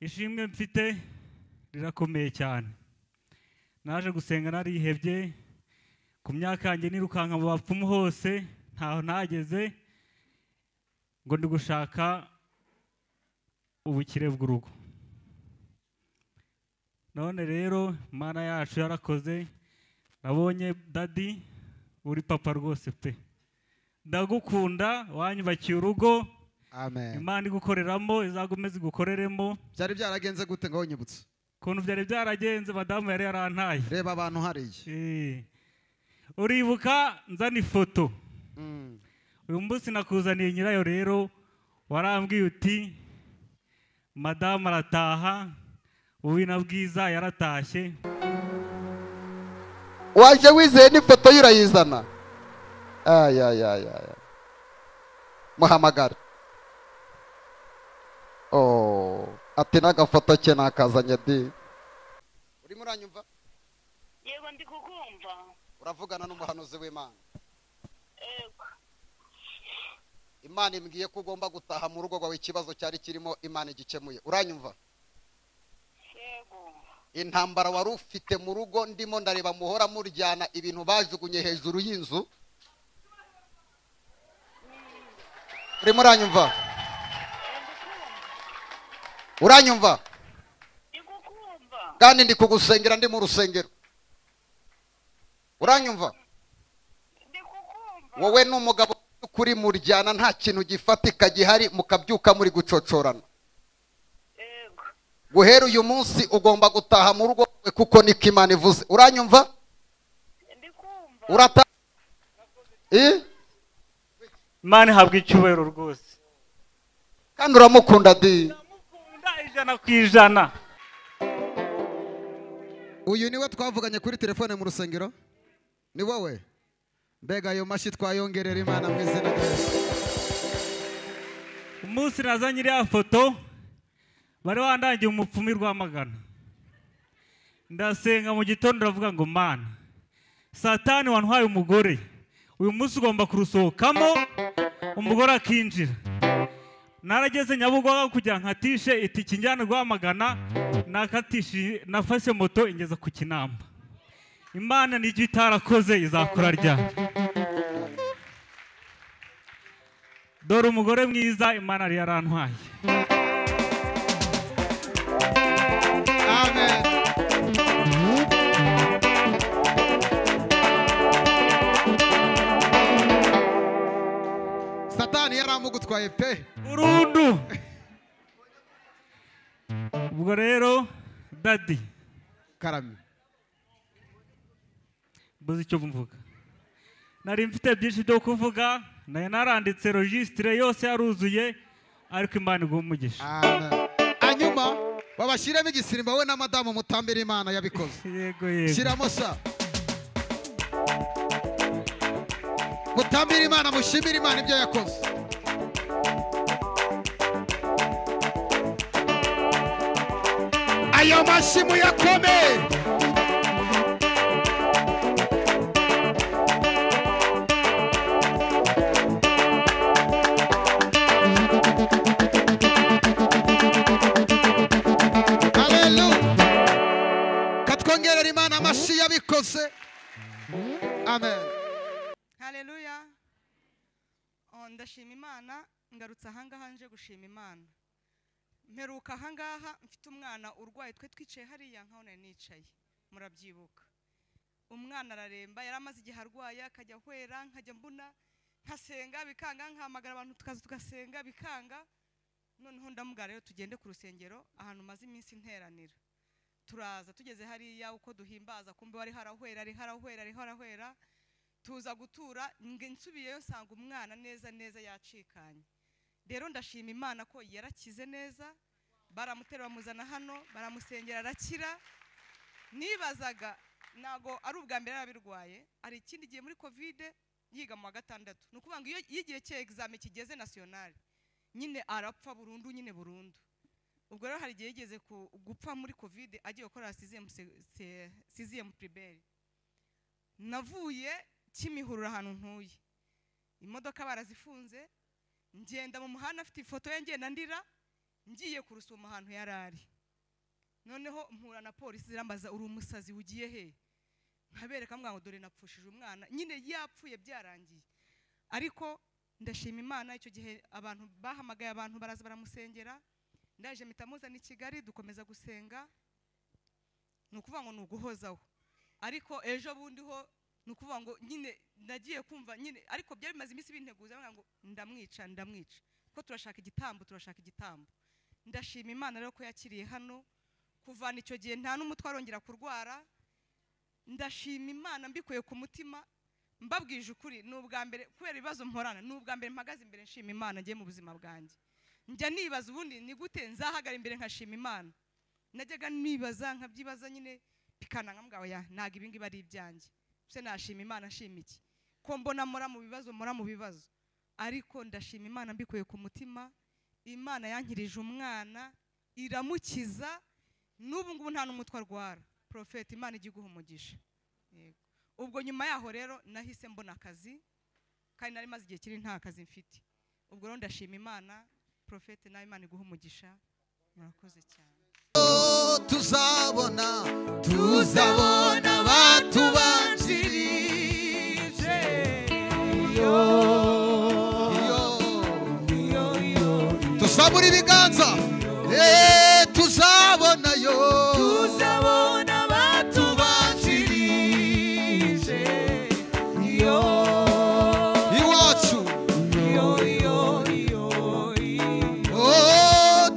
ishimwe mfite rirakomeye cyane. Naje gusenga narihebye ku myaka yanjye nirukanka mu bapfumu hose ntaho nageze ngo ndi gushaka ubukire bw'urugo. None rero Imana yacu yarakoze, nabonye dadi uri papa rwose pe. Ndagukunda, wanyubakiye urugo. Amen. Imana igukoreramo izagumeze igukoreremo. Byari byaragenze gute ngo nyibutse? Kuntu byari byaragenze madamu yari yarantaye. Reba abantu hariye. Uribuka nzana ifoto. Uyu munsi nakuzaniye nyirayo rero warambwiye uti madamu arataha, uwina bwiza yaratashye. Waje wizeye n'ifoto y'urayizana? Aya. Muhamagara. Ati n'agafoto cye nakazanye di. Urimo uranyumva? Yego ndi kukumva. Uravugana n'umuhanuzi w'Imana. Yego. Imana imbwiye ko ugomba gutaha mu rugo rwawe ikibazo cyari kirimo Imana igikemuye. Uranyumva? Yego. Intambara wari ufite mu rugo ndimo ndareba muhora muryana ibintu bajugunye hejuru y'inzu. Urimo uranyumva? Uranyumva? Kandi ndi kugusengera ndi mu rusengero. Uranyumva? Wowe n'umugabo kuri muryana nta kintu gifatika gihari mukabyuka muri gucocorana. Guhera uyu munsi ugomba gutaha mu rugo kuko niko Imana ivuze. Uranyumva? Urata Imana ihabwa icyubahiro rwose. Kandi uramukunda di. Ndamukunda 100%. Uyu niwe twavuganye kuri telefone mu rusengero? Ni wowe? Mbega ayo mashi twayongerera Imana mu izina rya Yesu. Umunsi nazanye iriya foto bari wandangiye umupfumi Rwamagana. Ndasenga mu gitondo ndavuga ngo Mana, Satani wantwaye umugore, uyu munsi ugomba kurusohokamo umugore akinjira. Narageze Nyabugogo kugira nkatishe itiki njyana Rwamagana, nakatishe nafashe moto ingeza ku Kinamba. Imana n'icyo itarakoze izakora ryari. Dore umugore mwiza Imana yari yarantwaye. Amen. Satani yaramugutwaye pe burundu. Ubwo rero dadi Karame buzi icyo mvuga. Nari mfite byinshi byo kuvuga, naye naranditse registre yose yaruzuye, ariko Imana igumugisha. Amen. Anyuma babashiremo igisimba we na madamu mutambira Imana yabikoze. Yego. Shiramo sha. Mutambira Imana, mushimira Imana ibyo yakoze. Ayo mashimu yakome. Katwongerera Imana amashi yabikoze. Amen. Haleluya. Ndashima Imana, ngarutse ahangaha nje gushima Imana. Mperuka ahangaha mfite umwana urwaye, twe twicaye hariya nkaho nari nicaye, murabyibuka. Umwana araremba, yaramaze igihe arwaye, akajya hwera, nkajya mbuna nkasenga bikanga, nkamagara abantu tukaza tugasenga bikanga. Noneho ndamubwira rero tugende ku rusengero ahantu maze iminsi nteranira. Turaza tugeze hariya uko duhimbaza, kumbe wari harahwera tuza gutura, nsubiyeyo nsanga umwana neza yacikanye. Rero ndashima Imana ko yarakize neza, baramutera bamuzana hano, baramusengera arakira. Nibazaga nago ari ubwa mbere yarabirwaye, ari ikindi gihe muri Covid yiga mu wa 6. Nukuvuga ngo iyo igihe cye examen kigeze national nyine arapfa burundu. Ubwo rero hari igihe yigeze gupfa muri Covid agiye gukora 6e primaire. Navuye Kimihurura ahantu ntuye, imodoka barazifunze, ngenda mu muhanda afite ifoto ye ngenda ndira, ngiye kurusuma ahantu yarari, noneho mpura na polisi zirambaza uri umusazi ugiye he, nkabereka ngo dore napfushije umwana, nyine yapfuye byarangiye. Ariko ndashima Imana, icyo gihe abantu bahamagaye abantu baraza baramusengera, ndaje mitamuza ni Kigali dukomeza gusenga, nukuvuga ngo nuguhozaho. Ariko ejo bundi ho nukuvuga ngo nyine nagiye kumva nyine, ariko byari bimaze iminsi binteguza ngo ndamwica ko turashaka igitambo. Ndashima Imana rero ko yakiriye hano, kuvana icyo gihe nta n'umutwe arongera kurwara. Ndashima Imana mbikuye ku mutima, mbabwije ukuri, n'ubwa mbere kubera ibibazo mporana, n'ubwa mbere mpagaze imbere nshima Imana ngiye mu buzima bwanjye. Njya nibaza ubundi ni gute nzahagara imbere nkashima Imana. Najyaga nibaza nkabyibaza nyine bikananga mbwa oya naga ibingi bari ibyanjye. Se nashima Imana nshima iki? Ko mbona mora mu bibazo. Ariko ndashima Imana mbikuye ku mutima. Imana yankirije umwana iramukiza, n'ubu ngubu nta n'umutwe arwara. Prophet Imana igiguha umugisha. Yego. Ubwo nyuma yaho rero nahise mbona akazi, kandi nari maze igihe kiri nta kazi mfite. Ubwo rero ndashima Imana, Prophet nawe Imana iguha umugisha. Murakoze cyane. Tuzabona batubanjirije, tuzabura ibiganza, tuzabona batubanjirije iwacu,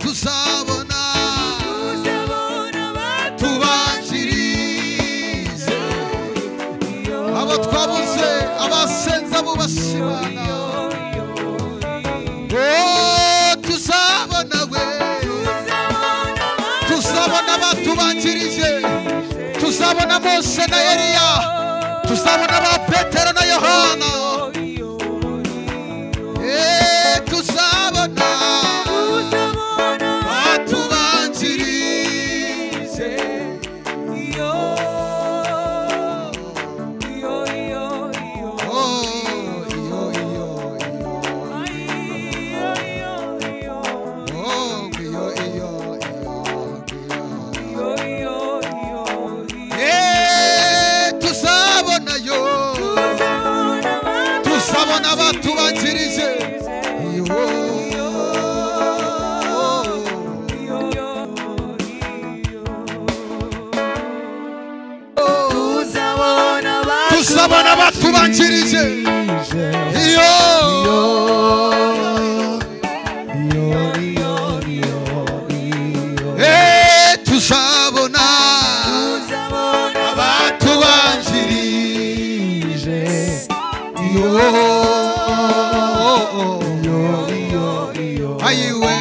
tuzabona batubanjirije, abo twabuze abasenza abo bashimana, tuzabona batubanjirije, tuzabona Mose na Eliya, tuzabona ba Petero na Yohana, tuzabona batubanjirije, tuzabona batubanjirije, tuzabona batubanjirije, tuzabona batubanjirije, ayiwe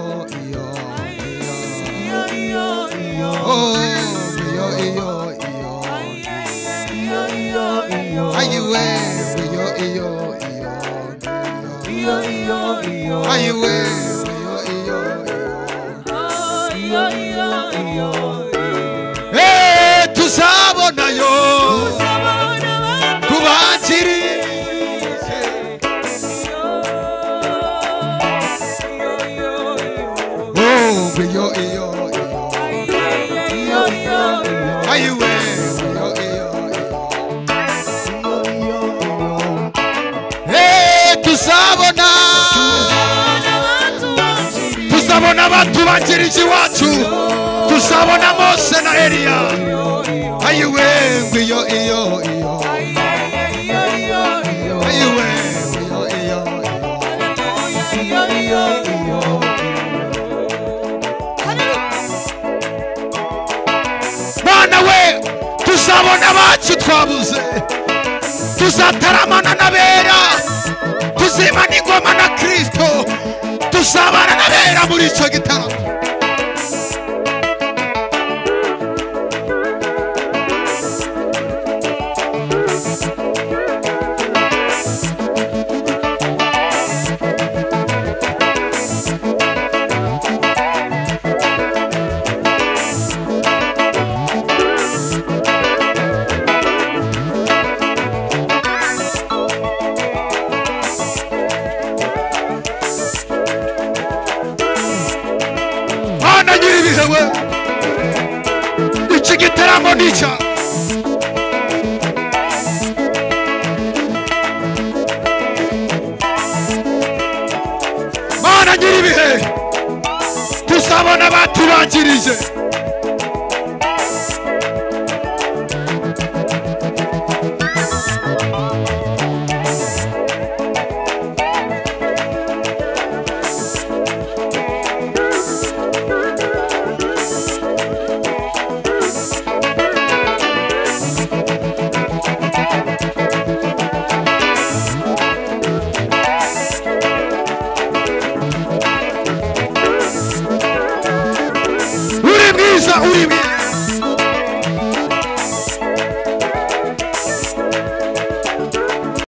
tuzabonayo tubanjirije, ayiwe tuzabona batubanjirije iwacu, tuzabona Mose na Eliya, ayiwe iyo ayiwe Mana we, tuzabona abacu twabuze, tuzataramana n'abera, tuzimana ingoma na Kristo, tuzabana n'abera muri icyo gitaramo. yewe iki gitaramo nica mana nyiribihe tuzabona batubanjirije